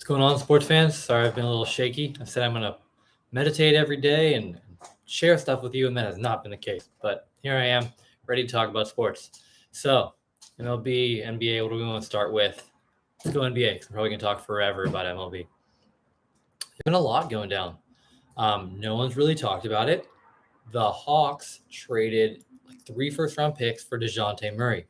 What's going on, sports fans? Sorry, I've been a little shaky. I said I'm going to meditate every day and share stuff with you, and that has not been the case. But here I am, ready to talk about sports. So, MLB, NBA, what do we want to start with? Let's go NBA, because I'm probably going to talk forever about MLB. There's been a lot going down. No one's really talked about it. The Hawks traded like 3 first-round picks for DeJounte Murray.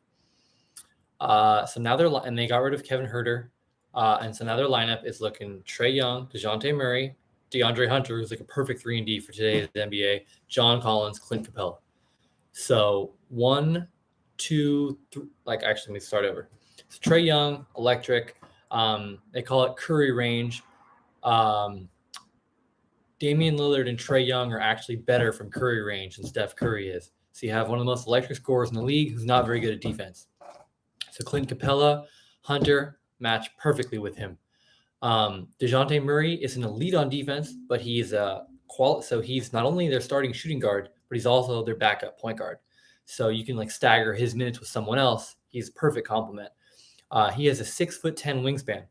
So now they got rid of Kevin Huerter. And so now their lineup is looking Trae Young, DeJounte Murray, DeAndre Hunter, who's like a perfect 3-and-D for today's NBA, John Collins, Clint Capella. So 1, 2, 3, actually, let me start over. So Trae Young, electric. They call it Curry range. Damian Lillard and Trae Young are actually better from Curry range than Steph Curry is. So you have one of the most electric scorers in the league who's not very good at defense. So Clint Capella, Hunter match perfectly with him. DeJounte Murray is an elite on defense, but he's so he's not only their starting shooting guard, but he's also their backup point guard. So you can stagger his minutes with someone else. He's a perfect complement. He has a 6'10" wingspan.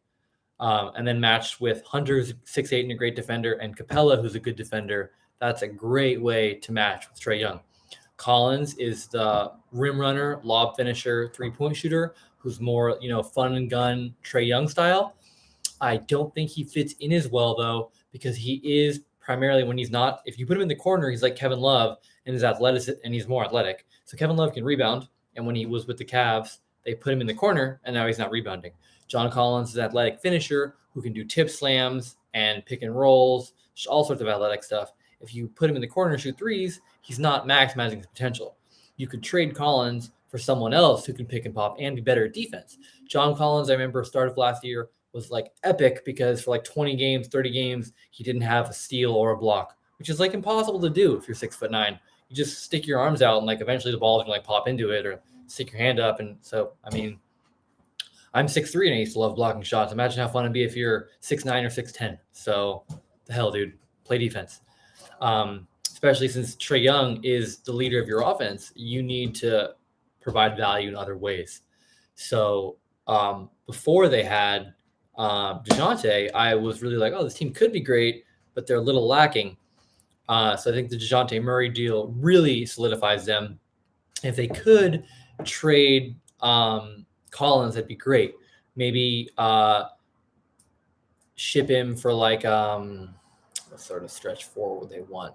And then matched with Hunter's 6'8" and a great defender, and Capella, who's a good defender. That's a great way to match with Trae Young. Collins is the rim runner, lob finisher, three-point shooter, who's more, fun and gun Trae Young style. I don't think he fits in as well, though, because he is primarily, when he's not, if you put him in the corner, he's like Kevin Love and his athletic, and he's more athletic. So Kevin Love can rebound, and when he was with the Cavs, they put him in the corner, and now he's not rebounding. John Collins is an athletic finisher who can do tip slams and pick and rolls, all sorts of athletic stuff. If you put him in the corner and shoot threes, he's not maximizing his potential. You could trade Collins for someone else who can pick and pop and be better at defense. John Collins, I remember, start of last year was epic because for 20 games, 30 games, he didn't have a steal or a block, which is impossible to do if you're 6'9". You just stick your arms out and eventually the ball is going to pop into it, or stick your hand up. And so, I'm 6'3" and I used to love blocking shots. Imagine how fun it'd be if you're 6'9" or 6'10". So the hell, dude, play defense. Especially since Trae Young is the leader of your offense, you need to provide value in other ways. So before they had DeJounte, I was really this team could be great, but they're a little lacking. So I think the DeJounte Murray deal really solidifies them. If they could trade Collins, that'd be great. Maybe ship him for what sort of stretch four would they want?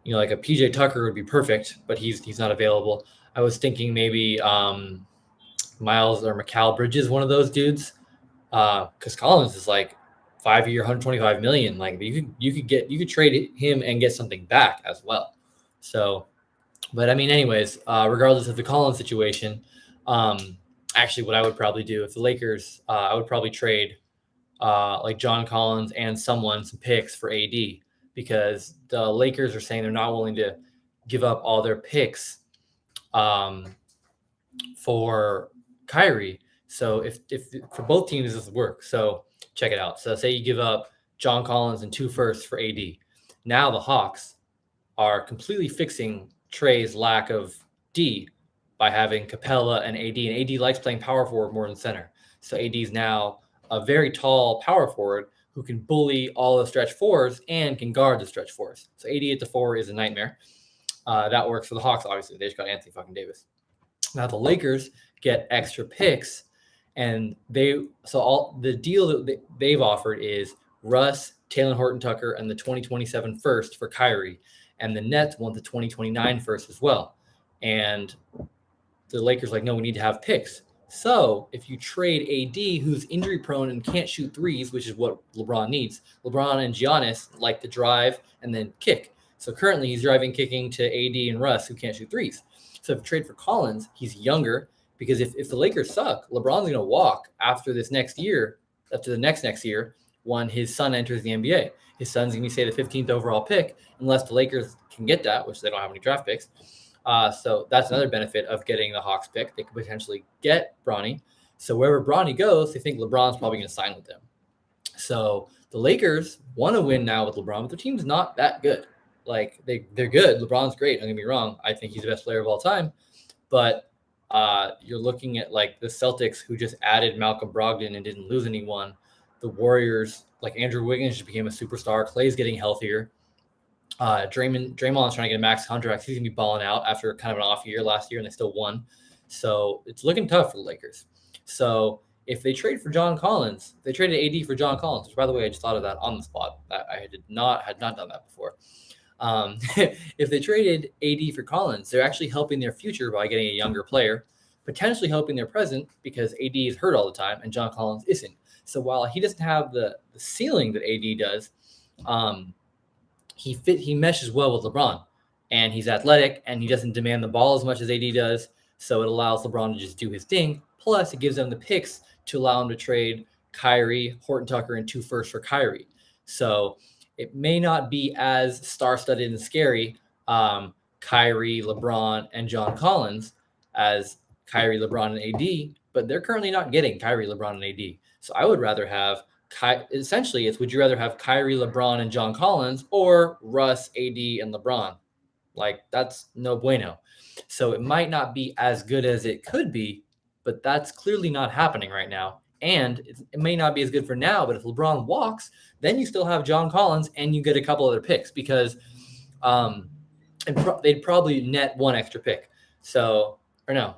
A PJ Tucker would be perfect, but he's not available. I was thinking maybe Miles or Mikal Bridges, one of those dudes, because Collins is 5-year, $125 million. You could trade him and get something back as well. So, but anyways, regardless of the Collins situation, actually, what I would probably do if the Lakers, I would probably trade John Collins and some picks for AD, because the Lakers are saying they're not willing to give up all their picks for Kyrie. So if for both teams this would work. So check it out. So say you give up John Collins and 2 firsts for AD. Now the Hawks are completely fixing Trae's lack of D by having Capella and AD. And AD likes playing power forward more than center. So AD is now a very tall power forward who can bully all the stretch fours and can guard the stretch fours. So AD at the 4 is a nightmare. That works for the Hawks, obviously. They just got Anthony fucking Davis. Now the Lakers get extra picks, and all the deal that they've offered is Russ, Taylor Horton-Tucker, and the 2027 first for Kyrie. And the Nets want the 2029 first as well. And the Lakers no, we need to have picks. So if you trade AD, who's injury prone and can't shoot threes, which is what LeBron needs, LeBron and Giannis like to drive and then kick. So currently he's driving, kicking to AD and Russ, who can't shoot threes. So if you trade for Collins, he's younger, because if the Lakers suck, LeBron's going to walk after the next year, when his son enters the NBA. His son's going to be, say, the 15th overall pick, unless the Lakers can get that, which they don't have any draft picks. So that's another benefit of getting the Hawks pick. They could potentially get Bronny. So wherever Bronny goes, they think LeBron's probably going to sign with them. So the Lakers want to win now with LeBron, but their team's not that good. They're good. LeBron's great. Don't get me wrong. I think he's the best player of all time. But you're looking at the Celtics, who just added Malcolm Brogdon and didn't lose anyone. the Warriors, like Andrew Wiggins just became a superstar. Clay's getting healthier. Draymond's trying to get a max contract. He's going to be balling out after kind of an off year last year, and they still won. So it's looking tough for the Lakers. So if they trade for John Collins, they traded AD for John Collins, which, by the way, I just thought of that on the spot. I had not done that before. If they traded AD for Collins, they're actually helping their future by getting a younger player, potentially helping their present because AD is hurt all the time and John Collins isn't. So while he doesn't have the ceiling that AD does, he meshes well with LeBron, and he's athletic and he doesn't demand the ball as much as AD does. So it allows LeBron to just do his thing. Plus, it gives them the picks to allow him to trade Kyrie, Horton Tucker, and 2 firsts for Kyrie. So it may not be as star-studded and scary, Kyrie, LeBron, and John Collins as Kyrie, LeBron, and AD, but they're currently not getting Kyrie, LeBron, and AD. So I would rather have essentially it's would you rather have Kyrie, LeBron, and John Collins or Russ, AD, and LeBron? Like, that's no bueno. So it might not be as good as it could be, but that's clearly not happening right now. And it may not be as good for now, but if LeBron walks, then you still have John Collins and you get a couple other picks because they'd probably net 1 extra pick. So, or no,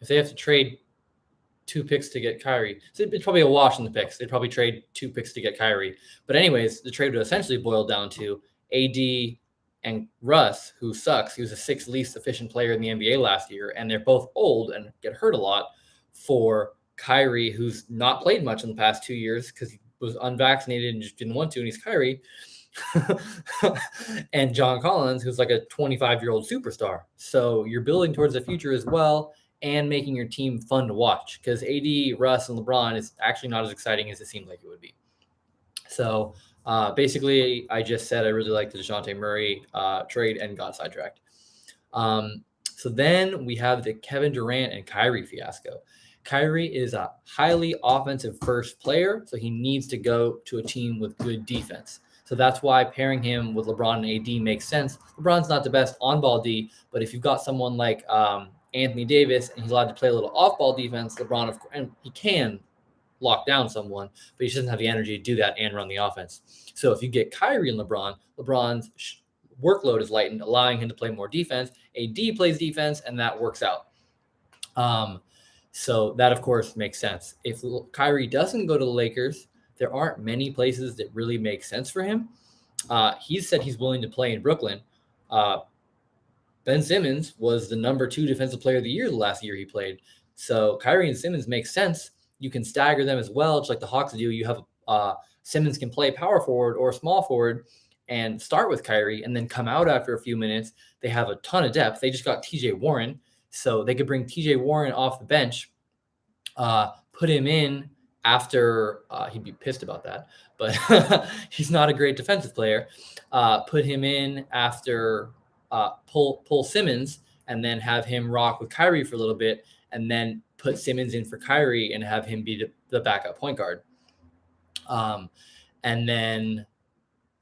if they have to trade 2 picks to get Kyrie, so it's probably a wash in the picks. They'd probably trade 2 picks to get Kyrie. But anyways, the trade would essentially boil down to AD and Russ, who sucks. He was the 6th least efficient player in the NBA last year, and they're both old and get hurt a lot, for Kyrie, who's not played much in the past 2 years because he was unvaccinated and just didn't want to, and he's Kyrie, and John Collins, who's like a 25-year-old superstar. So you're building towards the future as well and making your team fun to watch because AD, Russ, and LeBron is actually not as exciting as it seemed like it would be. So basically, I just said I really like the DeJounte Murray trade and got sidetracked. So then we have the Kevin Durant and Kyrie fiasco. Kyrie is a highly offensive first player, so he needs to go to a team with good defense. So that's why pairing him with LeBron and AD makes sense. LeBron's not the best on-ball D, but if you've got someone like Anthony Davis and he's allowed to play a little off-ball defense, LeBron, of course, and he can lock down someone, but he doesn't have the energy to do that and run the offense. So if you get Kyrie and LeBron, LeBron's workload is lightened, allowing him to play more defense. AD plays defense, and that works out. So that, of course, makes sense. If Kyrie doesn't go to the Lakers, there aren't many places that really make sense for him. He said he's willing to play in Brooklyn. Ben Simmons was the number 2 defensive player of the year the last year he played. So Kyrie and Simmons make sense. You can stagger them as well, just like the Hawks do. You have Simmons can play power forward or small forward and start with Kyrie and then come out after a few minutes. They have a ton of depth. They just got TJ Warren. So they could bring TJ Warren off the bench, put him in after he'd be pissed about that, but he's not a great defensive player. Put him in after pull Simmons and then have him rock with Kyrie for a little bit and then put Simmons in for Kyrie and have him be the backup point guard. And then,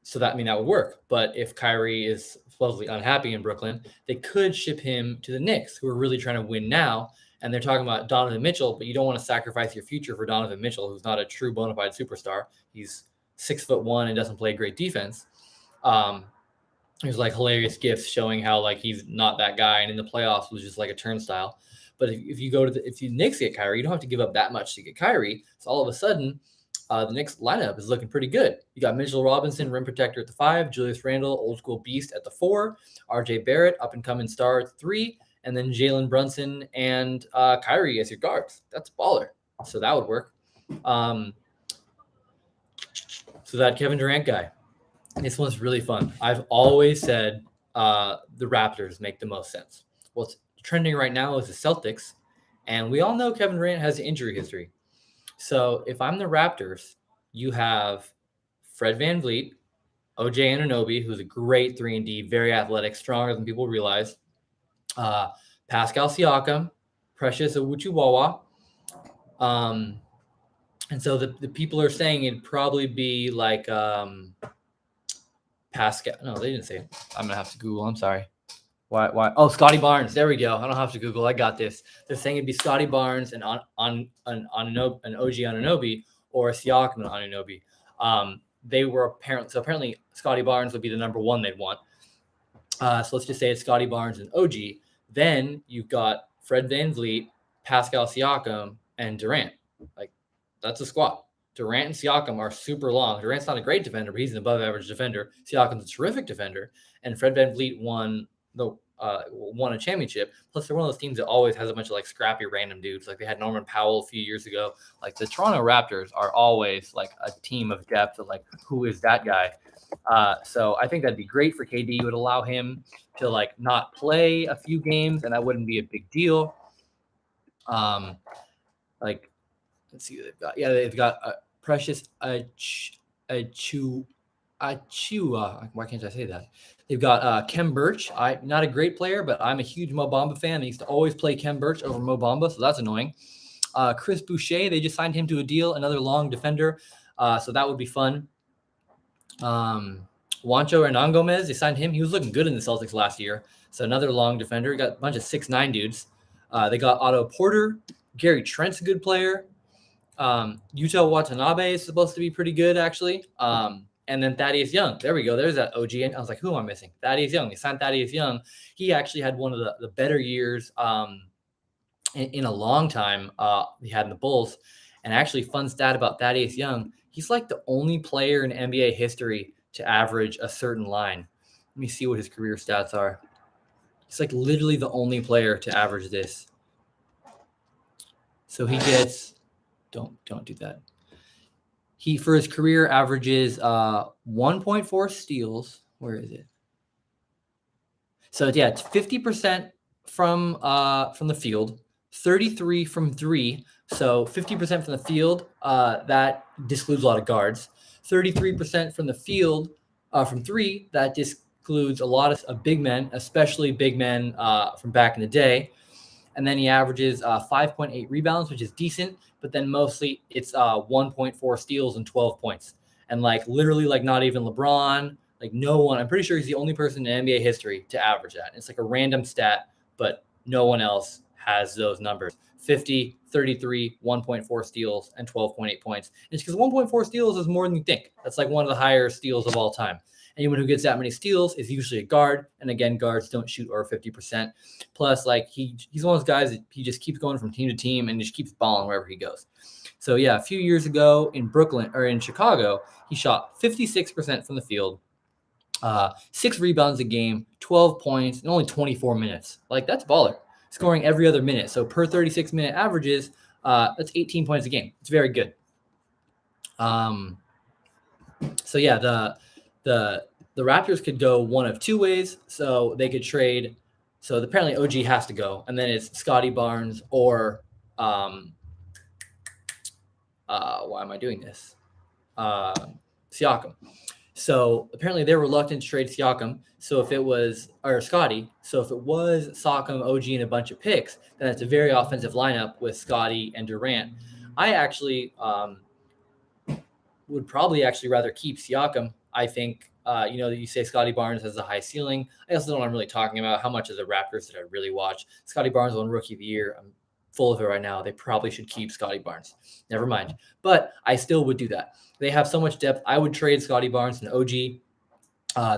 so that would work. But if Kyrie is supposedly unhappy in Brooklyn, they could ship him to the Knicks, who are really trying to win now. And they're talking about Donovan Mitchell, but you don't want to sacrifice your future for Donovan Mitchell, who's not a true bona fide superstar. He's 6'1" and doesn't play great defense. There's like hilarious gifs showing how like he's not that guy, and in the playoffs was just like a turnstile. But if you go to if you Knicks get Kyrie, you don't have to give up that much to get Kyrie. So all of a sudden, the Knicks lineup is looking pretty good. You got Mitchell Robinson, rim protector at the 5, Julius Randle, old school beast at the 4, RJ Barrett, up and coming star at the 3, and then Jalen Brunson and Kyrie as your guards. That's a baller. So that would work. So that Kevin Durant guy. This one's really fun. I've always said the Raptors make the most sense. What's trending right now is the Celtics, and we all know Kevin Durant has an injury history. So if I'm the Raptors, you have Fred VanVleet, OJ Anunoby, who's a great 3-and-D, very athletic, stronger than people realize, Pascal Siakam, Precious Awuchiwawa. And so the people are saying it'd probably be like Pascal. No, they didn't say it. I'm going to have to Google. I'm sorry. Why? Oh, Scotty Barnes. There we go. I don't have to Google. I got this. They're saying it'd be Scotty Barnes and OG Anunoby, or Siakam and Anunoby. They were apparently Scotty Barnes would be the number one they'd want. So let's just say it's Scotty Barnes and OG. Then you've got Fred VanVleet, Pascal Siakam, and Durant. Like, that's a squad. Durant and Siakam are super long. Durant's not a great defender, but he's an above-average defender. Siakam's a terrific defender, and Fred VanVleet won a championship. Plus, they're one of those teams that always has a bunch of like scrappy random dudes. Like they had Norman Powell a few years ago. Like the Toronto Raptors are always like a team of depth of like, who is that guy? So I think that'd be great for KD. It would allow him to like not play a few games, and that wouldn't be a big deal. Like, let's see what they've got. Yeah, they've got Precious Achua. Why can't I say that? They've got Kem Birch. Not a great player, but I'm a huge Mo Bamba fan. I used to always play Kem Birch over Mo Bamba, so that's annoying. Chris Boucher, they just signed him to a deal, another long defender, so that would be fun. Juancho Hernangomez, they signed him. He was looking good in the Celtics last year, so another long defender. We got a bunch of 6'9" dudes. They got Otto Porter. Gary Trent's a good player. Yuta Watanabe is supposed to be pretty good, actually. And then Thaddeus Young. There we go. There's that OG. And I was like, who am I missing? Thaddeus Young. They signed Thaddeus Young. He actually had one of the better years in a long time he had in the Bulls. And actually, fun stat about Thaddeus Young, he's like the only player in NBA history to average a certain line. Let me see what his career stats are. He's like literally the only player to average this. So he gets don't do that. He for his career averages 1.4 steals. Where is it? So yeah, it's 50% from the field, 33 from three. So 50% from the field. That discludes a lot of guards. 33% from the field from three. That discludes a lot of big men, especially big men from back in the day. And then he averages 5.8 rebounds, which is decent. But then mostly it's 1.4 steals and 12 points. And like literally like not even LeBron, like no one. I'm pretty sure he's the only person in NBA history to average that. It's like a random stat, but no one else has those numbers. 50, 33, 1.4 steals, and 12.8 points. And it's because 1.4 steals is more than you think. That's like one of the higher steals of all time. Anyone who gets that many steals is usually a guard. And again, guards don't shoot over 50%. Plus, like he's one of those guys that he just keeps going from team to team and just keeps balling wherever he goes. So yeah, a few years ago in Chicago, he shot 56% from the field, 6 rebounds a game, 12 points, and only 24 minutes. Like that's baller. Scoring every other minute. So per 36-minute averages, that's 18 points a game. It's very good. So yeah, the Raptors could go one of two ways. So they could trade. So apparently OG has to go, and then it's Scotty Barnes or why am I doing this? Siakam. So apparently they're reluctant to trade Siakam. So if it was Scotty, so if it was Siakam, OG, and a bunch of picks, then it's a very offensive lineup with Scotty and Durant. I actually would probably rather keep Siakam. I think you say Scotty Barnes has a high ceiling. I also don't know what I'm really talking about. How much of the Raptors did I really watch? Scotty Barnes won Rookie of the Year. I'm full of it right now. They probably should keep Scotty Barnes. Never mind. But I still would do that. They have so much depth. I would trade Scotty Barnes and OG.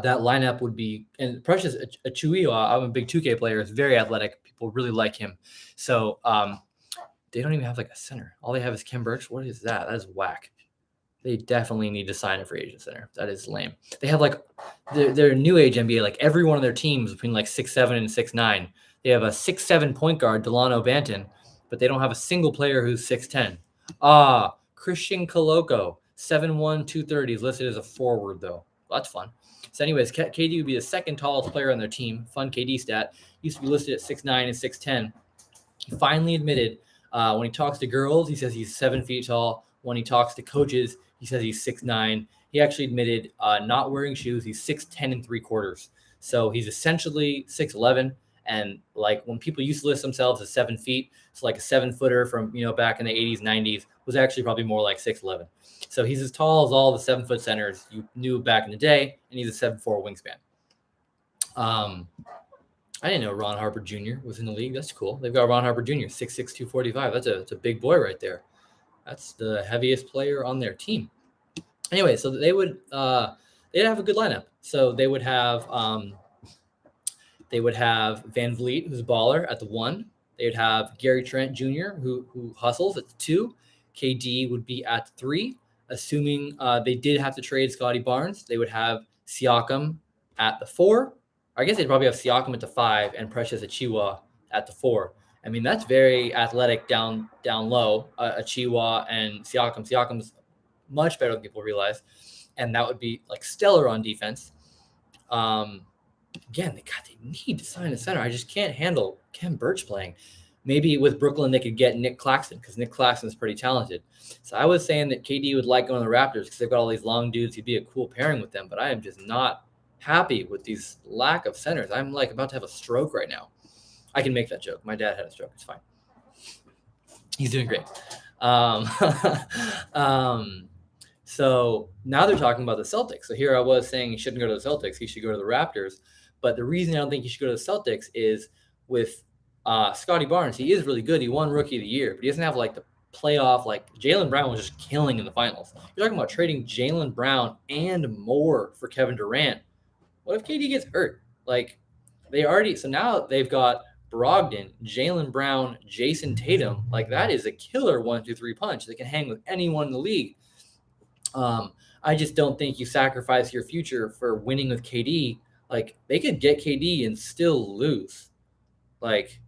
That lineup would be, and Precious Achua, I'm a big 2K player, is very athletic. People really like him. So they don't even have like a center. All they have is Kem Birch. What is that? That is whack. They definitely need to sign a free agent center. That is lame. They have like their new age NBA, like every one of their teams between like 6'7" and 6'9". They have a 6'7" point guard, Delano Banton, but they don't have a single player who's 6'10". Christian Coloco, 7'1", 230, is listed as a forward though. Well, that's fun. So anyways, KD would be the second tallest player on their team. Fun KD stat. Used to be listed at 6'9" and 6'10". He finally admitted when he talks to girls, he says he's 7 feet tall. When he talks to coaches, he says he's 6'9". He actually admitted not wearing shoes. He's 6'10 3/4. So he's essentially 6'11". And like when people used to list themselves as 7 feet, so like a 7-footer from back in the 80s, 90s was actually probably more like 6'11". So he's as tall as all the 7-foot centers you knew back in the day, and he's a 7'4" wingspan. I didn't know Ron Harper Jr. was in the league. That's cool. They've got Ron Harper Jr. 6'6", 245. That's a big boy right there. That's the heaviest player on their team. Anyway, so they'd have a good lineup. So they would have Van Vliet, who's a baller, at the 1. They would have Gary Trent Jr., who hustles, at the 2. KD would be at the 3. Assuming they did have to trade Scotty Barnes, they would have Siakam at the 4. I guess they'd probably have Siakam at the 5 and Precious Achiuwa at the 4. I mean, that's very athletic down low. Achiuwa and Siakam. Siakam's much better than people realize, and that would be like stellar on defense. Again, they need to sign a center. I just can't handle Ken Birch playing. Maybe with Brooklyn they could get Nick Claxton, because Nick Claxton is pretty talented. So I was saying that KD would like going to the Raptors because they've got all these long dudes. He'd be a cool pairing with them, but I am just not happy with these lack of centers. I'm like about to have a stroke right now. I can make that joke. My dad had a stroke. It's fine. He's doing great. So now they're talking about the Celtics. So here I was saying he shouldn't go to the Celtics. He should go to the Raptors. But the reason I don't think he should go to the Celtics is with Scotty Barnes. He is really good. He won Rookie of the Year, but he doesn't have like the playoff. Like Jaylen Brown was just killing in the finals. You're talking about trading Jaylen Brown and more for Kevin Durant. What if KD gets hurt? Like so now they've got Brogdon, Jaylen Brown, Jason Tatum. Like that is a killer 1-2-3 punch that can hang with anyone in the league. I just don't think you sacrifice your future for winning with KD. Like they could get KD and still lose. Like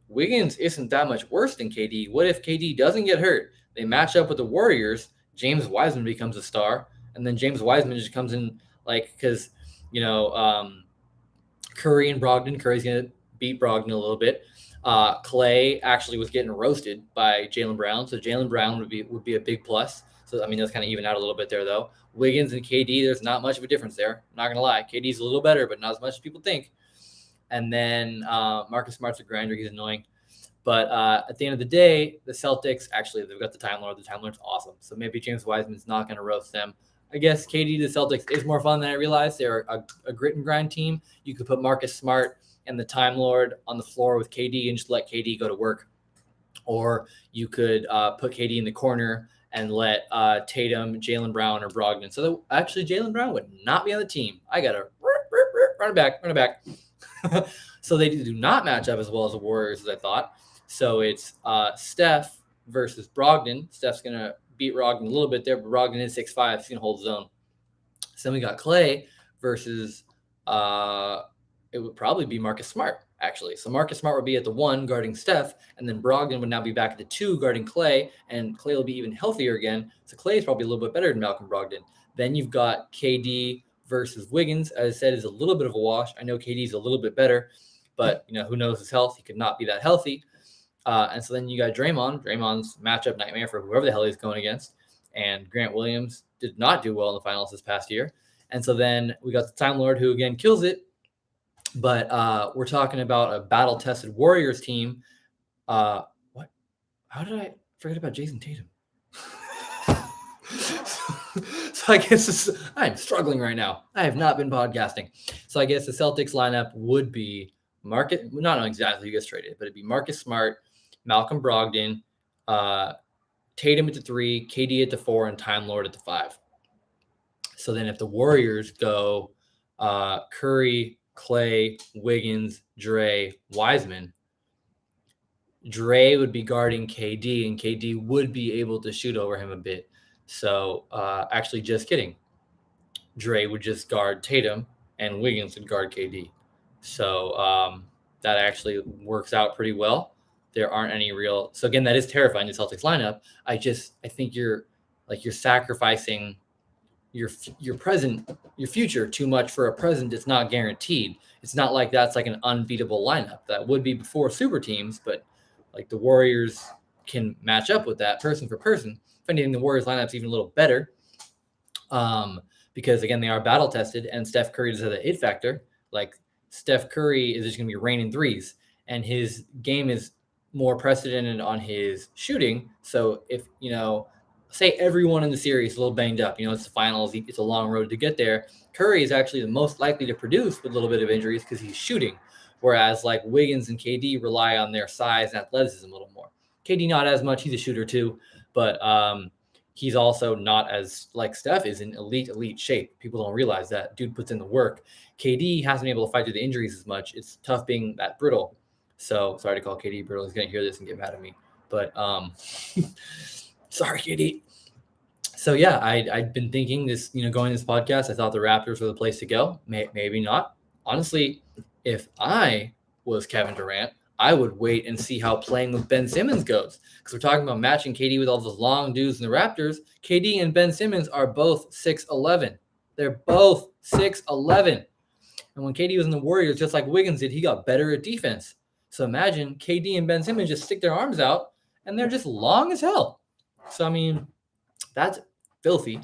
Wiggins isn't that much worse than KD. What if KD doesn't get hurt? They match up with the Warriors. James Wiseman becomes a star, and then James Wiseman just comes in because Curry and Brogdon. Curry's gonna beat Brogdon a little bit. Clay actually was getting roasted by Jaylen Brown, so Jaylen Brown would be a big plus. So I mean that's kind of even out a little bit there though. Wiggins and KD, there's not much of a difference there. I'm not gonna lie, KD's a little better, but not as much as people think. And then Marcus Smart's a grinder. He's annoying. But at the end of the day, the Celtics, actually, they've got the Time Lord. The Time Lord's awesome. So maybe James Wiseman's not going to roast them. I guess KD to the Celtics is more fun than I realized. They're a grit and grind team. You could put Marcus Smart and the Time Lord on the floor with KD and just let KD go to work. Or you could put KD in the corner and let Tatum, Jaylen Brown, or Brogdon. So actually, Jaylen Brown would not be on the team. I got to run it back. So they do not match up as well as the Warriors as I thought. So it's Steph versus Brogdon. Steph's going to beat Brogdon a little bit there, but Brogdon is 6'5". He's going to hold his own. So then we got Clay versus it would probably be Marcus Smart, actually. So Marcus Smart would be at the 1 guarding Steph, and then Brogdon would now be back at the 2 guarding Clay, and Clay will be even healthier again. So Clay is probably a little bit better than Malcolm Brogdon. Then you've got KD versus Wiggins, as I said, is a little bit of a wash. I know KD's a little bit better, but who knows his health? He could not be that healthy. And so then you got Draymond. Draymond's matchup nightmare for whoever the hell he's going against. And Grant Williams did not do well in the finals this past year. And so then we got the Time Lord, who again kills it. But we're talking about a battle-tested Warriors team. What? How did I forget about Jason Tatum? So I guess I'm struggling right now. I have not been podcasting. So I guess the Celtics lineup would be not exactly who gets traded, but it'd be Marcus Smart, Malcolm Brogdon, Tatum at the 3, KD at the 4, and Time Lord at the 5. So then if the Warriors go Curry, Clay, Wiggins, Dre, Wiseman, Dre would be guarding KD, and KD would be able to shoot over him a bit. So actually, just kidding. Dre would just guard Tatum, and Wiggins would guard KD. So that actually works out pretty well. There aren't any real. So again, that is terrifying, the Celtics lineup. I think you're sacrificing your future too much for a present that's not guaranteed. It's not like that's like an unbeatable lineup. That would be before super teams, but like the Warriors can match up with that person for person. If anything, the Warriors lineup's even a little better. Because again, they are battle tested, and Steph Curry does have the it factor. Like Steph Curry is just going to be raining threes, and his game is more precedented on his shooting. So if say everyone in the series is a little banged up, it's the finals, it's a long road to get there. Curry is actually the most likely to produce with a little bit of injuries because he's shooting, whereas like Wiggins and KD rely on their size and athleticism a little more. KD not as much; he's a shooter too, But he's also not as like Steph is in elite shape. People don't realize that dude puts in the work. KD hasn't been able to fight through the injuries as much. It's tough being that brittle. So sorry to call KD brittle. He's gonna hear this and get mad at me. But sorry, KD. So yeah, I'd been thinking this, going to this podcast, I thought the Raptors were the place to go. Maybe not. Honestly, if I was Kevin Durant, I would wait and see how playing with Ben Simmons goes. Because we're talking about matching KD with all those long dudes in the Raptors. KD and Ben Simmons are both 6'11". They're both 6'11". And when KD was in the Warriors, just like Wiggins did, he got better at defense. So imagine KD and Ben Simmons just stick their arms out, and they're just long as hell. So, I mean, that's filthy.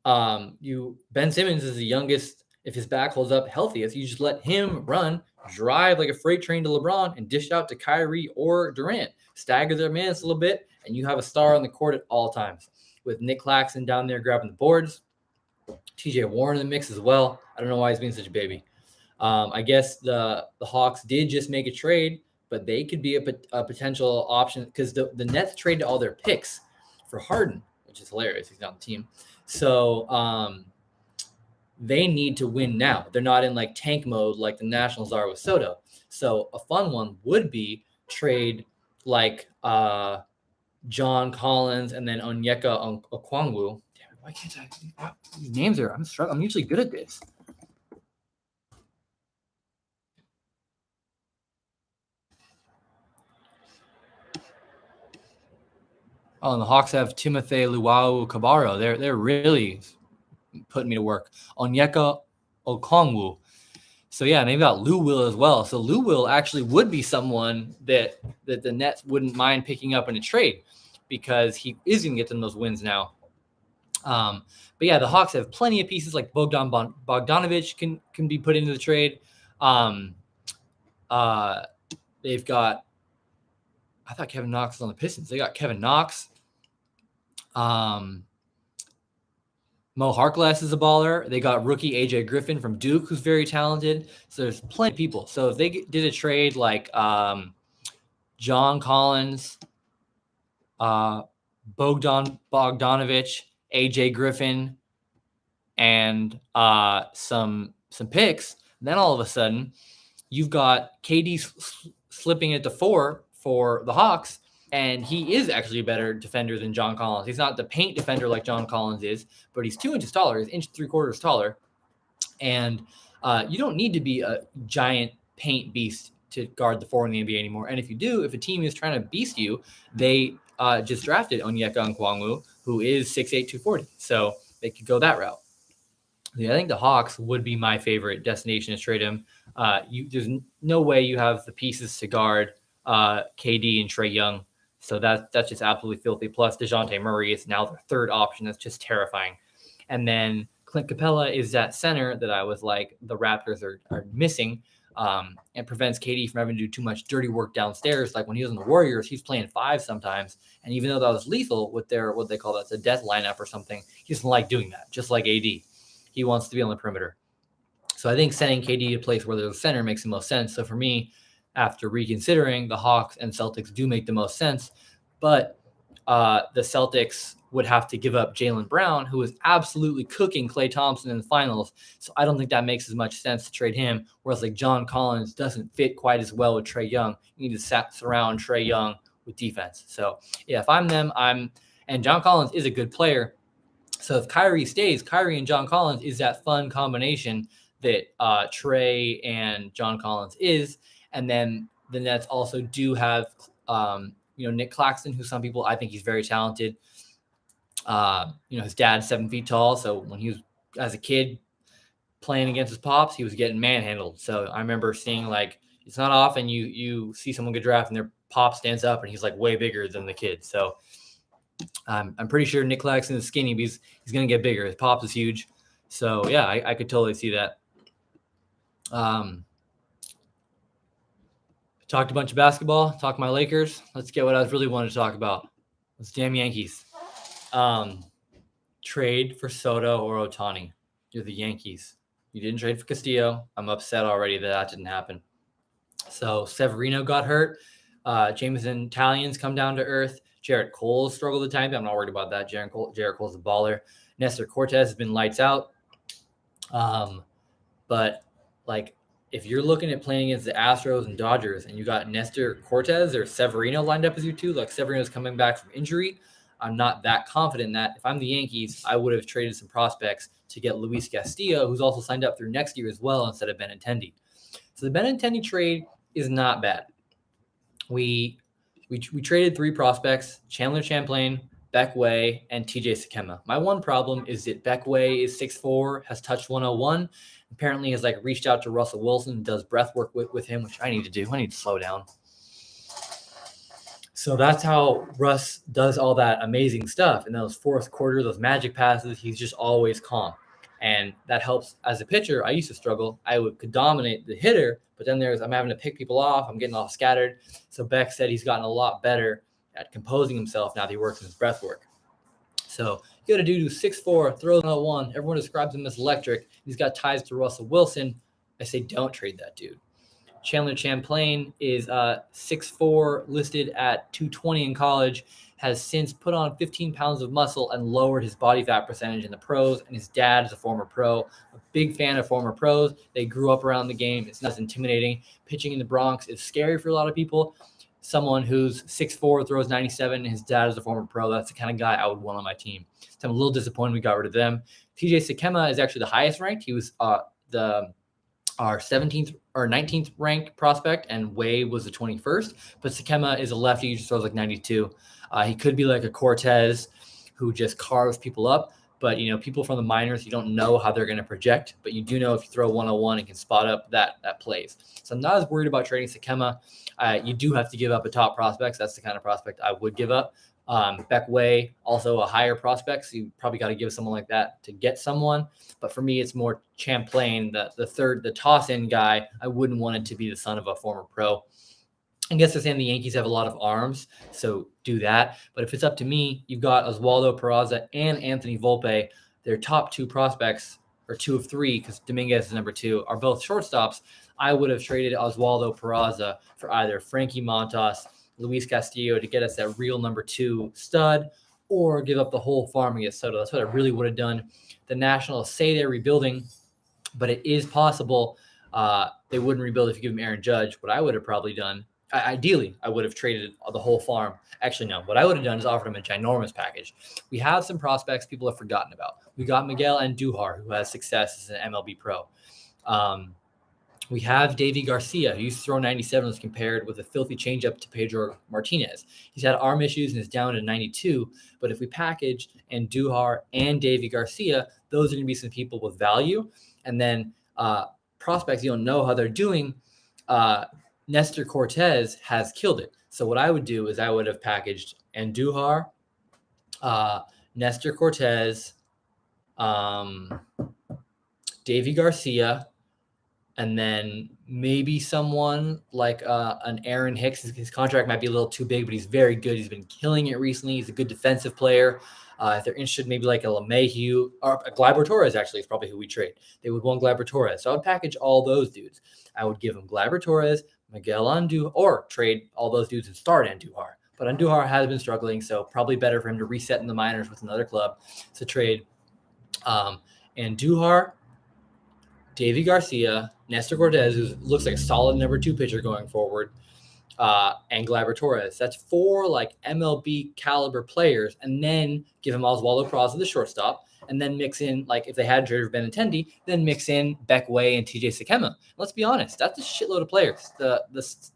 Ben Simmons is the youngest. If his back holds up healthiest, you just let him run, drive like a freight train to LeBron, and dish out to Kyrie or Durant. Stagger their minutes a little bit, and you have a star on the court at all times. With Nick Claxton down there grabbing the boards, TJ Warren in the mix as well. I don't know why he's being such a baby. I guess the Hawks did just make a trade, but they could be a potential option because the Nets traded all their picks for Harden, which is hilarious. He's not on the team. So they need to win now. They're not in like tank mode like the Nationals are with Soto. So a fun one would be trade like John Collins and then Onyeka Okongwu. Damn it, why can't I? These names are, I'm struggling. I'm usually good at this. Oh, and the Hawks have Timothy Luau-Cabarro. They're really putting me to work. Onyeka Okongwu. So yeah, and they've got Lou Will as well. So Lou Will actually would be someone that the Nets wouldn't mind picking up in a trade because he is going to get them those wins now. But yeah, the Hawks have plenty of pieces like Bogdanovic can be put into the trade. They've got, I thought Kevin Knox was on the Pistons. They got Kevin Knox. Mo Harkless is a baller. They got rookie AJ Griffin from Duke, who's very talented. So there's plenty of people. So if they did a trade like John Collins, Bogdanovic, AJ Griffin, and some picks, then all of a sudden you've got KD slipping at the 4 for the Hawks, and he is actually a better defender than John Collins. He's not the paint defender like John Collins is, but he's 2 inches taller. He's 1.75 inches taller. And you don't need to be a giant paint beast to guard the 4 in the NBA anymore. And if you do, if a team is trying to beast you, they just drafted Onyeka Okongwu, who is 6'8", 240. So they could go that route. Yeah, I think the Hawks would be my favorite destination to trade him. There's no way you have the pieces to guard KD and Trae Young. So that's just absolutely filthy. Plus, DeJounte Murray is now their third option. That's just terrifying. And then Clint Capella is that center that I was like, the Raptors are missing and prevents KD from having to do too much dirty work downstairs. Like when he was in the Warriors, he's playing 5 sometimes. And even though that was lethal with their, what they call that's a death lineup or something, he doesn't like doing that, just like AD. He wants to be on the perimeter. So I think sending KD to a place where there's a center makes the most sense. So for me, after reconsidering, the Hawks and Celtics do make the most sense. But the Celtics would have to give up Jaylen Brown, who is absolutely cooking Klay Thompson in the finals. So I don't think that makes as much sense to trade him. Whereas like John Collins doesn't fit quite as well with Trae Young. You need to surround Trae Young with defense. So yeah, if I'm them, and John Collins is a good player. So if Kyrie stays, Kyrie and John Collins is that fun combination that Trae and John Collins is. And then the Nets also do have, Nick Claxton, who some people, I think he's very talented. His dad's 7 feet tall. So when he was, as a kid, playing against his pops, he was getting manhandled. So I remember seeing like, it's not often you see someone get drafted and their pop stands up and he's like way bigger than the kid. So I'm pretty sure Nick Claxton is skinny because he's going to get bigger. His pops is huge. So yeah, I could totally see that. Talked a bunch of basketball, talked my Lakers. Let's get what I really wanted to talk about. Let's damn Yankees. Trade for Soto or Ohtani. You're the Yankees. You didn't trade for Castillo. I'm upset already that didn't happen. So Severino got hurt. Jameson Italians come down to earth. Jarrett Cole struggled at times. I'm not worried about that. Jarrett Cole's a baller. Nestor Cortez has been lights out. But like, if you're looking at playing against the Astros and Dodgers and you got Nestor Cortez or Severino lined up as you two, like Severino's coming back from injury, I'm not that confident that if I'm the Yankees, I would have traded some prospects to get Luis Castillo, who's also signed up through next year as well, instead of Benintendi. So the Benintendi trade is not bad. We traded 3 prospects: Chandler Champlain, Beck Way, and TJ Sakema. My one problem is that Beck Way is 6'4", has touched 101. Apparently has like reached out to Russell Wilson and does breath work with him, which I need to do. I need to slow down. So that's how Russ does all that amazing stuff. In those fourth quarter, those magic passes, he's just always calm. And that helps as a pitcher. I used to struggle. I could dominate the hitter, but then I'm having to pick people off. I'm getting all scattered. So Beck said he's gotten a lot better at composing himself now that he works in his breath work. So you got a dude who's 6'4", throws 101. Everyone describes him as electric. He's got ties to Russell Wilson. I say don't trade that dude. Chandler Champlain is 6'4", listed at 220 in college, has since put on 15 pounds of muscle and lowered his body fat percentage in the pros, and his dad is a former pro. A big fan of former pros. They grew up around the game. It's not as intimidating. Pitching in the Bronx is scary for a lot of people. Someone who's 6'4", throws 97, and his dad is a former pro. That's the kind of guy I would want on my team. So I'm a little disappointed we got rid of them. TJ Sakema is actually the highest ranked. He was our 17th or 19th ranked prospect, and Way was the 21st. But Sakema is a lefty who just throws like 92. He could be like a Cortez who just carves people up. But, people from the minors, you don't know how they're going to project. But you do know if you throw 101 and can spot up, that plays. So I'm not as worried about trading Sakema. You do have to give up a top prospect. So that's the kind of prospect I would give up. Beck Way, also a higher prospect. So you probably got to give someone like that to get someone. But for me, it's more Champlain, the toss-in guy. I wouldn't want it to be the son of a former pro. I guess they're saying the Yankees have a lot of arms, so do that. But if it's up to me, you've got Oswaldo Peraza and Anthony Volpe. Their top 2 prospects, or 2 of 3, because Dominguez is number 2, are both shortstops. I would have traded Oswaldo Peraza for either Frankie Montas, Luis Castillo to get us that real number 2 stud, or give up the whole farm and get Soto. That's what I really would have done. The Nationals say they're rebuilding, but it is possible they wouldn't rebuild if you give them Aaron Judge. What I would have probably done, ideally, I would have traded the whole farm. Actually, no. What I would have done is offered him a ginormous package. We have some prospects people have forgotten about. We got Miguel Andujar, who has success as an MLB pro. We have Davy Garcia, who used to throw 97, was compared with a filthy changeup to Pedro Martinez. He's had arm issues and is down to 92. But if we package Andujar and Davy Garcia, those are going to be some people with value. And then prospects, you don't know how they're doing. Nestor Cortez has killed it. So what I would do is I would have packaged Andujar, Nestor Cortez, Davy Garcia, and then maybe someone like an Aaron Hicks. His contract might be a little too big, but he's very good. He's been killing it recently. He's a good defensive player. If they're interested, maybe like a LeMahieu or a Gleyber Torres, actually, is probably who we trade. They would want Gleyber Torres. So I would package all those dudes. I would give them Gleyber Torres, Miguel Andujar, or trade all those dudes and start Andujar. But Andujar has been struggling, so probably better for him to reset in the minors with another club. So trade Andujar, Davy Garcia, Nestor Cortez, who looks like a solid number 2 pitcher going forward, and Gleyber Torres. That's 4 like MLB caliber players, and then give him Oswaldo Peraza, the shortstop, and then mix in, like if they had traded for Benintendi, then mix in Beck Way and TJ Sakema. Let's be honest, that's a shitload of players. The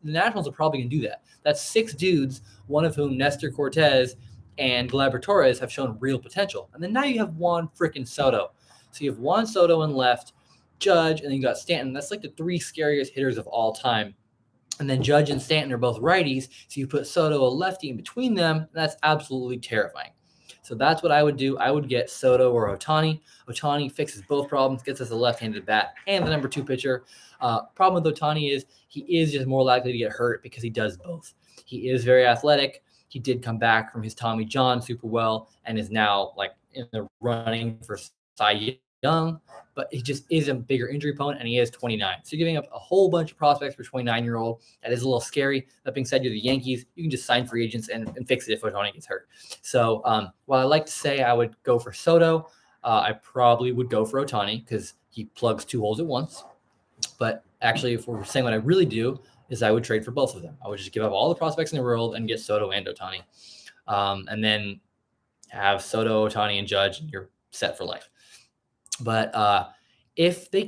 Nationals are probably going to do that. That's 6 dudes, one of whom Nestor Cortez and Gleyber Torres have shown real potential. And then now you have Juan freaking Soto. So you have Juan Soto in left, Judge, and then you got Stanton. That's like the 3 scariest hitters of all time. And then Judge and Stanton are both righties, so you put Soto, a lefty, in between them, and that's absolutely terrifying. So that's what I would do. I would get Soto or Ohtani. Ohtani fixes both problems, gets us a left-handed bat and the number 2 pitcher. Problem with Ohtani is he is just more likely to get hurt because he does both. He is very athletic. He did come back from his Tommy John super well and is now like in the running for Cy young, but he just is a bigger injury prone, and he is 29. So you're giving up a whole bunch of prospects for 29-year-old. That is a little scary. That being said, you're the Yankees. You can just sign free agents and fix it if Ohtani gets hurt. So while I like to say I would go for Soto, I probably would go for Ohtani because he plugs 2 holes at once. But actually, if we're saying what I really do, is I would trade for both of them. I would just give up all the prospects in the world and get Soto and Ohtani. And then have Soto, Ohtani, and Judge, and you're set for life. But if they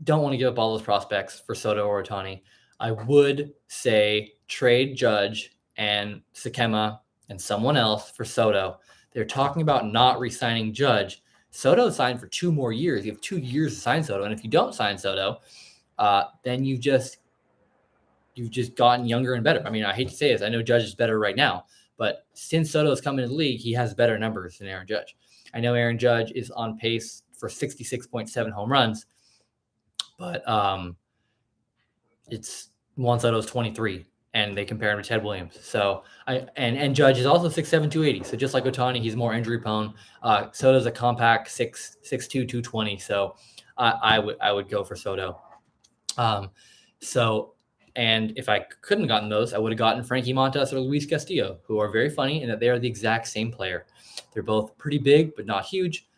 don't want to give up all those prospects for Soto or Ohtani, I would say trade Judge and Sakema and someone else for Soto. They're talking about not re-signing Judge. Soto signed for 2 more years. You have 2 years to sign Soto, and if you don't sign Soto, then you've just gotten younger and better. I mean, I hate to say this. I know Judge is better right now, but since Soto has come into the league, he has better numbers than Aaron Judge. I know Aaron Judge is on pace for 66.7 home runs, but it's Juan Soto's 23, and they compare him to Ted Williams. So and Judge is also 6'7", 280. So just like Ohtani, he's more injury prone. Soto's a compact 6'2", 220. So I would go for Soto. And if I couldn't have gotten those, I would have gotten Frankie Montas or Luis Castillo, who are very funny in that they are the exact same player. They're both pretty big, but not huge.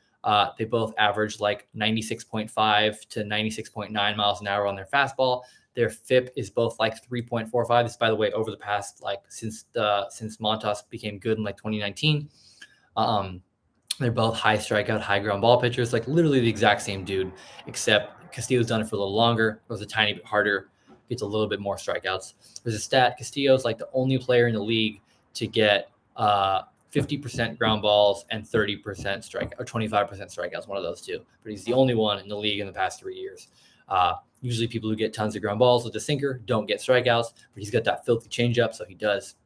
They both average like 96.5 to 96.9 miles an hour on their fastball. Their FIP is both like 3.45. This, by the way, over the past since Montas became good in 2019. They're both high strikeout, high ground ball pitchers, like literally the exact same dude, except Castillo's done it for a little longer. It was a tiny bit harder. Gets a little bit more strikeouts. There's a stat. Castillo's like the only player in the league to get 50% ground balls and 30% strike or 25% strikeouts, one of those two. But he's the only one in the league in the past 3 years. Usually people who get tons of ground balls with the sinker don't get strikeouts, but he's got that filthy changeup, so he does.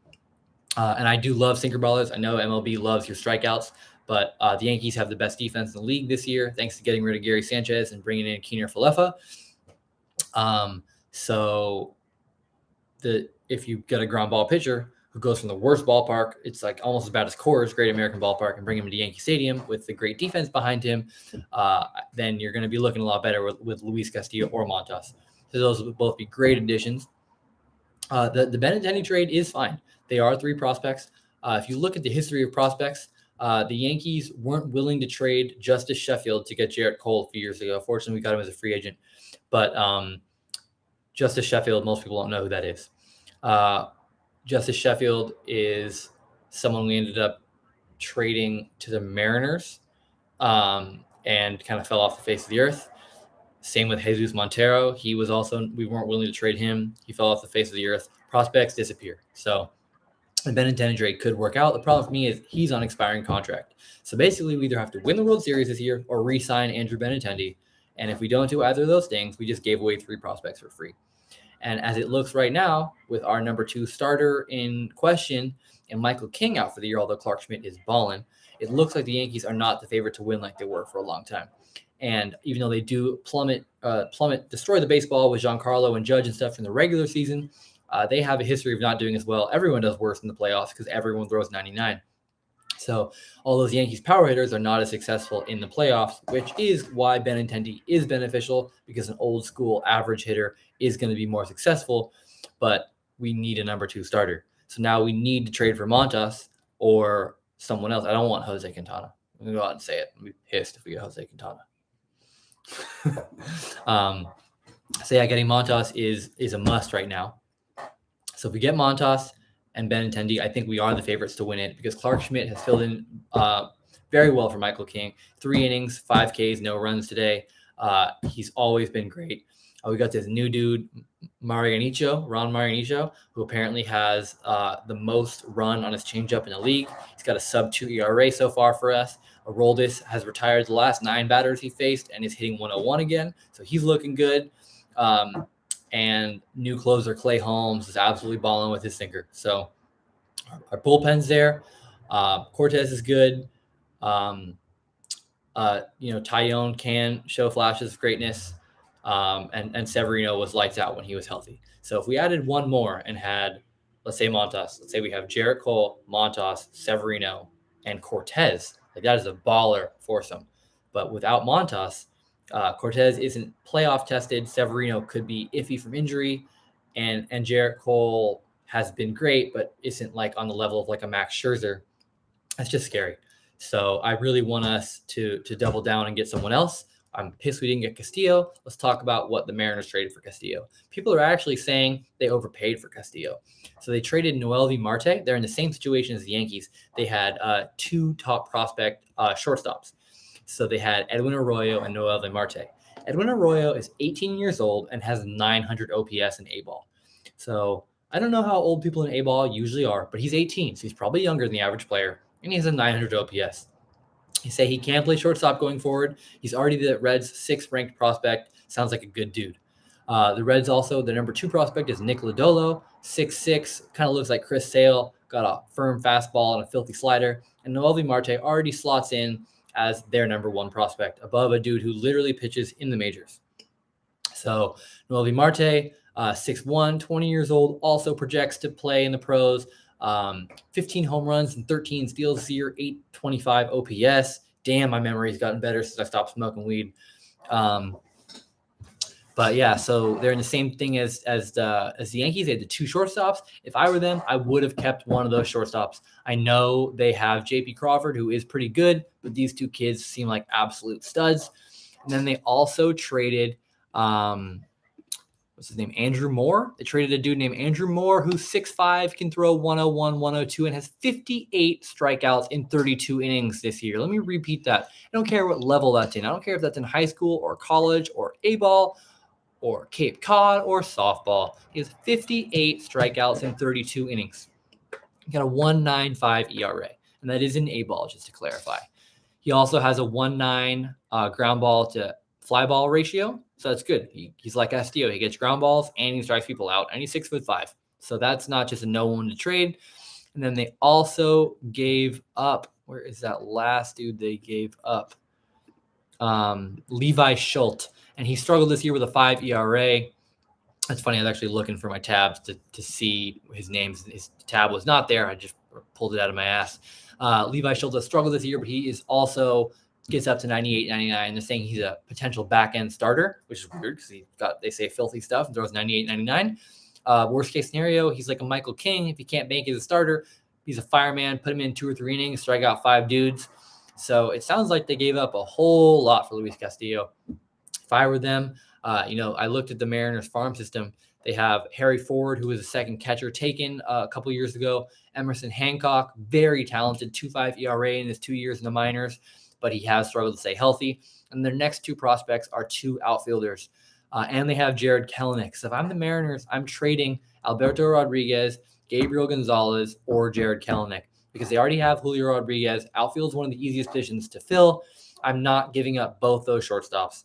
And I do love sinker ballers. I know MLB loves your strikeouts, but the Yankees have the best defense in the league this year, thanks to getting rid of Gary Sanchez and bringing in Keener Falefa. So if you get a ground ball pitcher who goes from the worst ballpark, it's like almost as bad as Coors, Great American Ballpark, and bring him to Yankee Stadium with the great defense behind him, then you're going to be looking a lot better with Luis Castillo or Montas. So those would both be great additions. The Benintendi trade is fine. They are 3 prospects. If you look at the history of prospects, the Yankees weren't willing to trade Justice Sheffield to get Jarrett Cole a few years ago. Fortunately, we got him as a free agent. But Justice Sheffield, most people don't know who that is. Justice Sheffield is someone we ended up trading to the Mariners and kind of fell off the face of the earth. Same with Jesus Montero. We weren't willing to trade him. He fell off the face of the earth. Prospects disappear. So the Benintendi trade could work out. The problem for me is he's on expiring contract. So basically we either have to win the World Series this year or re-sign Andrew Benintendi. And if we don't do either of those things, we just gave away 3 prospects for free. And as it looks right now, with our number 2 starter in question and Michael King out for the year, although Clark Schmidt is balling, it looks like the Yankees are not the favorite to win like they were for a long time. And even though they do destroy the baseball with Giancarlo and Judge and stuff in the regular season, they have a history of not doing as well. Everyone does worse in the playoffs because everyone throws 99. So all those Yankees power hitters are not as successful in the playoffs, which is why Benintendi is beneficial, because an old school average hitter is going to be more successful, but we need a number 2 starter. So now we need to trade for Montas or someone else. I don't want Jose Quintana. I'm going to go out and say it. I'll be pissed if we get Jose Quintana. So yeah, getting Montas is a must right now. So if we get Montas and Benintendi, I think we are the favorites to win it because Clark Schmidt has filled in very well for Michael King. 3 innings, 5 Ks, no runs today. He's always been great. We got this new dude, Ron Marianicho, who apparently has the most run on his changeup in the league. He's got a sub-2 ERA so far for us. Aroldis has retired the last 9 batters he faced and is hitting 101 again, so he's looking good. And new closer Clay Holmes is absolutely balling with his sinker. So our bullpen's there. Cortez is good. Tyone can show flashes of greatness. And Severino was lights out when he was healthy. So if we added one more and had, let's say Montas, let's say we have Jarrett Cole, Montas, Severino, and Cortez, like that is a baller foursome. But without Montas, Cortez isn't playoff tested. Severino could be iffy from injury, and Jarrett Cole has been great, but isn't like on the level of like a Max Scherzer. That's just scary. So I really want us to double down and get someone else. I'm pissed we didn't get Castillo. Let's talk about what the Mariners traded for Castillo. People are actually saying they overpaid for Castillo. So they traded Noelvi Marte. They're in the same situation as the Yankees. They had 2 top prospect shortstops. So they had Edwin Arroyo and Noelvi Marte. Edwin Arroyo is 18 years old and has 900 OPS in A-ball. So I don't know how old people in A-ball usually are, but he's 18, so he's probably younger than the average player, and he has a 900 OPS. You say he can play shortstop going forward. He's already the Reds' 6th ranked prospect. Sounds like a good dude. The Reds also, their number 2 prospect is Nick Lodolo, 6'6", kind of looks like Chris Sale, got a firm fastball and a filthy slider. And Noelvi Marte already slots in as their number 1 prospect, above a dude who literally pitches in the majors. So Noelvi Marte, 6'1", 20 years old, also projects to play in the pros. 15 home runs and 13 steals this year, 825 OPS. Damn, my memory's gotten better since I stopped smoking weed. But yeah, so they're in the same thing as the Yankees. They had the 2 shortstops. If I were them, I would have kept one of those shortstops. I know they have J.P. Crawford, who is pretty good, but these 2 kids seem like absolute studs. And then they also traded what's his name? Andrew Moore. They traded a dude named Andrew Moore, who's 6'5", can throw 101, 102, and has 58 strikeouts in 32 innings this year. Let me repeat that. I don't care what level that's in. I don't care if that's in high school or college or A-ball or Cape Cod or softball. He has 58 strikeouts in 32 innings. He got a 1.95 ERA, and that is in A-ball, just to clarify. He also has a 1.9 ground ball to fly ball ratio. So that's good. He's like Castillo. He gets ground balls and he strikes people out, and he's 6'5". So that's not just a no one to trade. And then they also gave up. Where is that last dude they gave up? Levi Schultz. And he struggled this year with a 5 ERA. That's funny. I was actually looking for my tabs to see his name. His tab was not there. I just pulled it out of my ass. Levi Schultz has struggled this year, but he is also gets up to 98, 99. They're saying he's a potential back-end starter, which is weird because he got, they say, filthy stuff and throws 98, 99. Worst case scenario, he's like a Michael King. If he can't bank as a starter, he's a fireman. Put him in 2 or 3 innings, strike out 5 dudes. So it sounds like they gave up a whole lot for Luis Castillo. If I were them, I looked at the Mariners farm system. They have Harry Ford, who was a second catcher taken a couple years ago. Emerson Hancock, very talented, 2.5 ERA in his 2 years in the minors, but he has struggled to stay healthy. And their next 2 prospects are 2 outfielders. And they have Jared Kelenic. So if I'm the Mariners, I'm trading Alberto Rodriguez, Gabriel Gonzalez, or Jared Kelenic because they already have Julio Rodriguez. Outfield is one of the easiest positions to fill. I'm not giving up both those shortstops.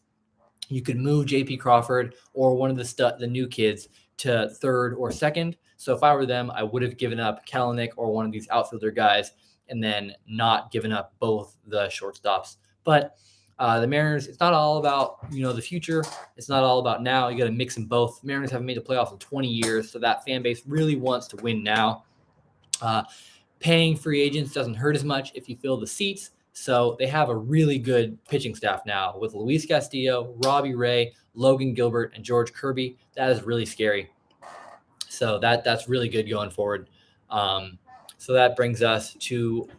You could move J.P. Crawford or one of the new kids to third or second. So if I were them, I would have given up Kelenic or one of these outfielder guys and then not given up both the shortstops. But the Mariners, it's not all about, the future. It's not all about now. You got to mix them both. Mariners haven't made the playoffs in 20 years, so that fan base really wants to win now. Paying free agents doesn't hurt as much if you fill the seats. So they have a really good pitching staff now with Luis Castillo, Robbie Ray, Logan Gilbert, and George Kirby. That is really scary. So that's really good going forward. So that brings us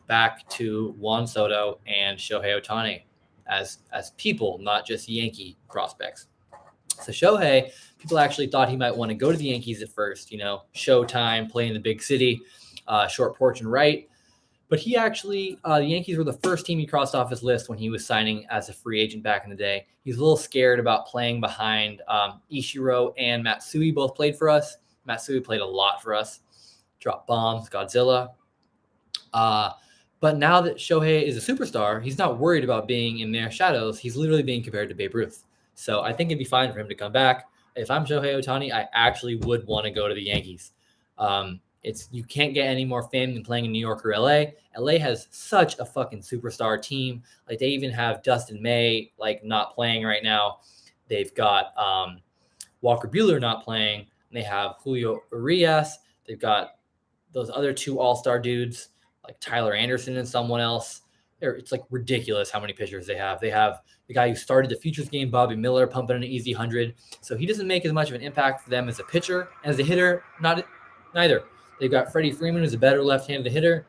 back to Juan Soto and Shohei Ohtani as people, not just Yankee prospects. So Shohei, people actually thought he might want to go to the Yankees at first, showtime, play in the big city, short porch and right. But he actually, the Yankees were the first team he crossed off his list when he was signing as a free agent back in the day. He's a little scared about playing behind Ichiro and Matsui, both played for us. Matsui played a lot for us. Dropped bombs, Godzilla. But now that Shohei is a superstar, he's not worried about being in their shadows. He's literally being compared to Babe Ruth. So I think it'd be fine for him to come back. If I'm Shohei Ohtani, I actually would want to go to the Yankees. You can't get any more fame than playing in New York or LA. LA has such a fucking superstar team. Like they even have Dustin May not playing right now. They've got Walker Buehler not playing. They have Julio Urias. They've got those other 2 all-star dudes like Tyler Anderson and someone else. It's like ridiculous how many pitchers they have. They have the guy who started the Futures game, Bobby Miller, pumping an easy 100. So he doesn't make as much of an impact for them as a pitcher. As a hitter, neither. They've got Freddie Freeman, who's a better left-handed hitter.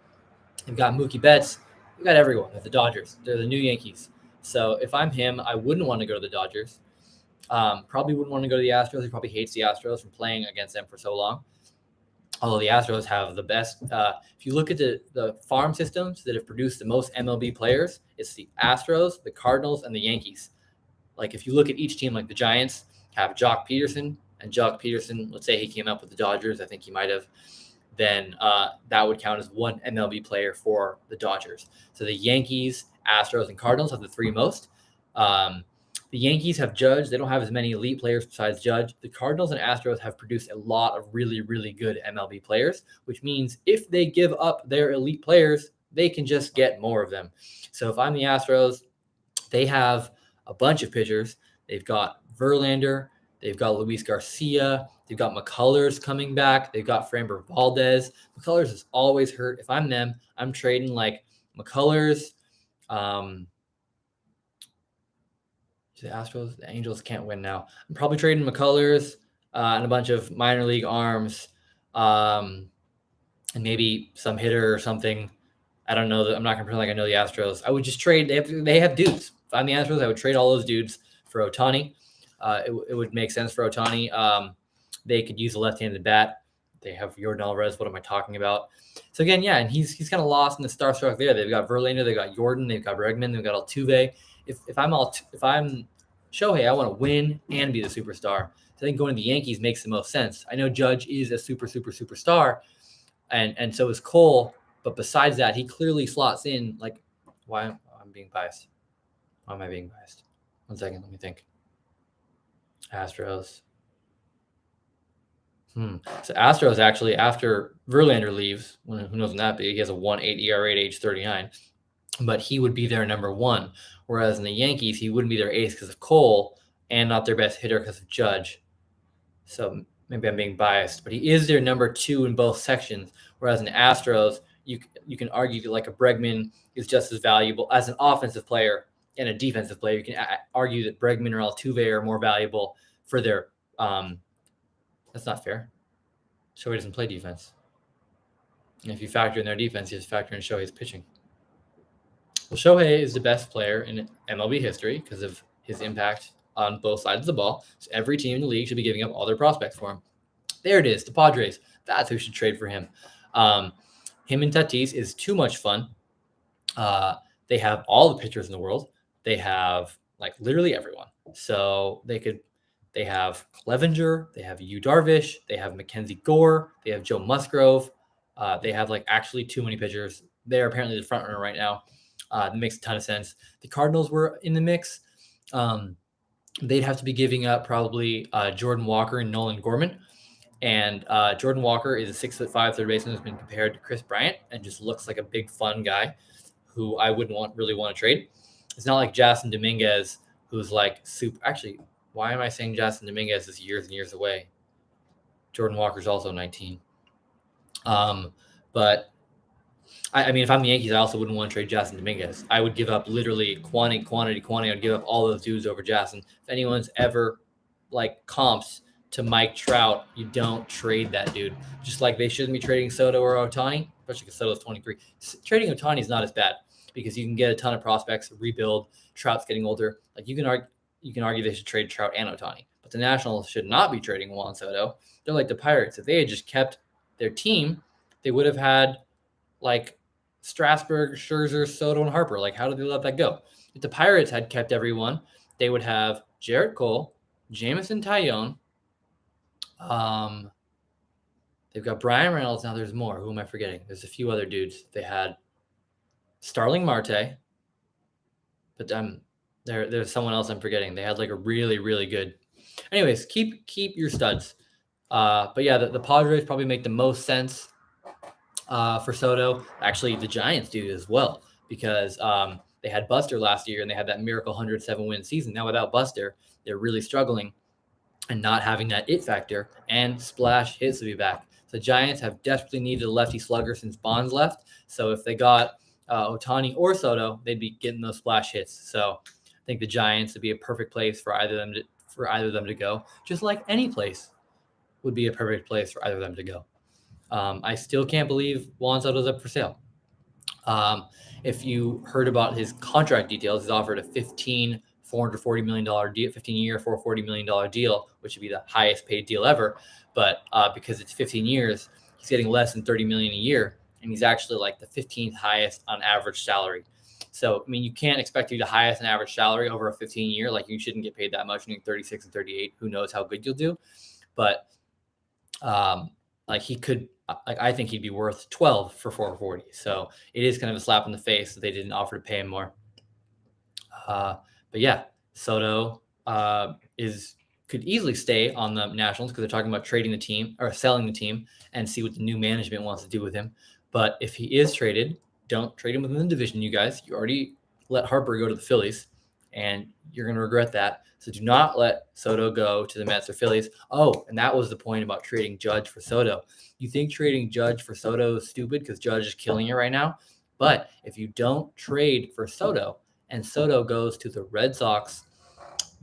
They've got Mookie Betts. They've got everyone at the Dodgers. They're the new Yankees. So if I'm him, I wouldn't want to go to the Dodgers. Probably wouldn't want to go to the Astros. He probably hates the Astros from playing against them for so long. Although the Astros have the best. If you look at the farm systems that have produced the most MLB players, it's the Astros, the Cardinals, and the Yankees. Like if you look at each team, like the Giants have Jock Peterson, and Jock Peterson, let's say he came up with the Dodgers. I think he might have. Then that would count as one MLB player for the Dodgers. So the Yankees, Astros, and Cardinals have the three most. The Yankees have Judge. They don't have as many elite players besides Judge. The Cardinals and Astros have produced a lot of really, really good MLB players, which means if they give up their elite players, they can just get more of them. So if I'm the Astros, they have a bunch of pitchers. They've got Verlander. They've got Luis Garcia. They've got McCullers coming back. They've got Framber Valdez. McCullers is always hurt. If I'm them, I'm trading like McCullers. The Astros, the Angels can't win now. I'm probably trading McCullers and a bunch of minor league arms and maybe some hitter or something. I don't know. I'm not going to pretend like I know the Astros. I would just trade. They have dudes. If I'm the Astros, I would trade all those dudes for Ohtani. It would make sense for Ohtani. They could use a left-handed bat. They have Yordan Alvarez. What am I talking about? So again, yeah, and he's kind of lost in the starstruck there. They've got Verlander, they've got Yordan, they've got Bregman, they've got Altuve. If I'm Shohei, I want to win and be the superstar. So I think going to the Yankees makes the most sense. I know Judge is a superstar, and so is Cole. But besides that, he clearly slots in. Like, why I'm being biased? Why am I being biased? 1 second, let me think. Astros. So Astros actually, after Verlander leaves, who knows when that be? He has a 1.8 ERA at age 39, but he would be their number one. Whereas in the Yankees, he wouldn't be their ace because of Cole and not their best hitter because of Judge. So maybe I'm being biased, but he is their number two in both sections. Whereas in the Astros, you can argue that like a Bregman is just as valuable as an offensive player and a defensive player. You can argue that Bregman or Altuve are more valuable for their that's not fair. Shohei doesn't play defense. And if you factor in their defense, you just factor in Shohei's pitching. Well, Shohei is the best player in MLB history because of his impact on both sides of the ball. So every team in the league should be giving up all their prospects for him. There it is, the Padres. That's who should trade for him. Him and Tatis is too much fun. They have all the pitchers in the world. They have like literally everyone. So they have Clevenger, they have Yu Darvish, they have Mackenzie Gore, they have Joe Musgrove. They have like actually too many pitchers. They're apparently the front runner right now. That makes a ton of sense. The Cardinals were in the mix. They'd have to be giving up probably Jordan Walker and Nolan Gorman. And Jordan Walker is a 6'5" third baseman who's been compared to Chris Bryant and just looks like a big fun guy who I wouldn't really want to trade. It's not like Jasson Dominguez, who's like super. Actually, why am I saying Jasson Dominguez is years and years away? Jordan Walker's also 19. But I mean, if I'm the Yankees, I also wouldn't want to trade Jasson Dominguez. I would give up literally quantity. I'd give up all those dudes over Jasson. If anyone's ever like comps to Mike Trout, you don't trade that dude. Just like they shouldn't be trading Soto or Ohtani, especially because Soto's 23. Trading Ohtani is not as bad because you can get a ton of prospects, rebuild. Trout's getting older. Like you can argue they should trade Trout and Ohtani, but the Nationals should not be trading Juan Soto. They're like the Pirates. If they had just kept their team, they would have had like Strasburg, Scherzer, Soto, and Harper. Like, how did they let that go? If the Pirates had kept everyone, they would have Jarrett Cole, Jameson Taillon. They've got Brian Reynolds. Now there's more. Who am I forgetting? There's a few other dudes. They had Starling Marte, but there's someone else I'm forgetting. They had like a really, really good. Anyways, keep your studs. But yeah, the Padres probably make the most sense for Soto. Actually, the Giants do as well because they had Buster last year and they had that miracle 107-win season. Now without Buster, they're really struggling and not having that it factor, and Splash hits to be back. The Giants have desperately needed a lefty slugger since Bonds left. So if they got Ohtani or Soto, they'd be getting those splash hits. So I think the Giants would be a perfect place for either of them to go, just like any place would be a perfect place for either of them to go. I still can't believe Juan Soto's up for sale. If you heard about his contract details, he's offered a $440 million deal, 15-year, $440 million deal, which would be the highest paid deal ever. But because it's 15 years, he's getting less than $30 million a year, and he's actually like the 15th highest on average salary. So, I mean, you can't expect to be the highest on average salary over a 15-year. Like, you shouldn't get paid that much. You're 36 and 38. Who knows how good you'll do? But like he could, like I think he'd be worth 12 for 440. So it is kind of a slap in the face that they didn't offer to pay him more. But yeah, Soto could easily stay on the Nationals because they're talking about trading the team or selling the team and see what the new management wants to do with him. But if he is traded, don't trade him within the division, you guys. You already let Harper go to the Phillies, and you're going to regret that. So do not let Soto go to the Mets or Phillies. Oh, and that was the point about trading Judge for Soto. You think trading Judge for Soto is stupid because Judge is killing it right now? But if you don't trade for Soto and Soto goes to the Red Sox,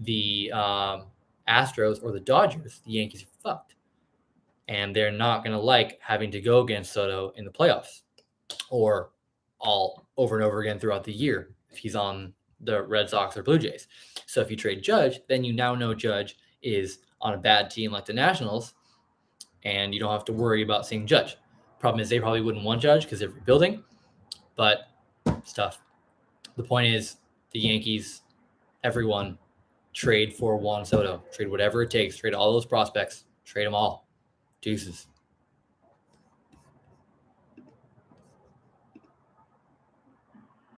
the Astros, or the Dodgers, the Yankees are fucked. And they're not going to like having to go against Soto in the playoffs or all over and over again throughout the year if he's on the Red Sox or Blue Jays. So if you trade Judge, then you now know Judge is on a bad team like the Nationals, and you don't have to worry about seeing Judge. Problem is they probably wouldn't want Judge because they're rebuilding, but it's tough. The point is the Yankees, everyone, trade for Juan Soto. Trade whatever it takes. Trade all those prospects. Trade them all. Deuces.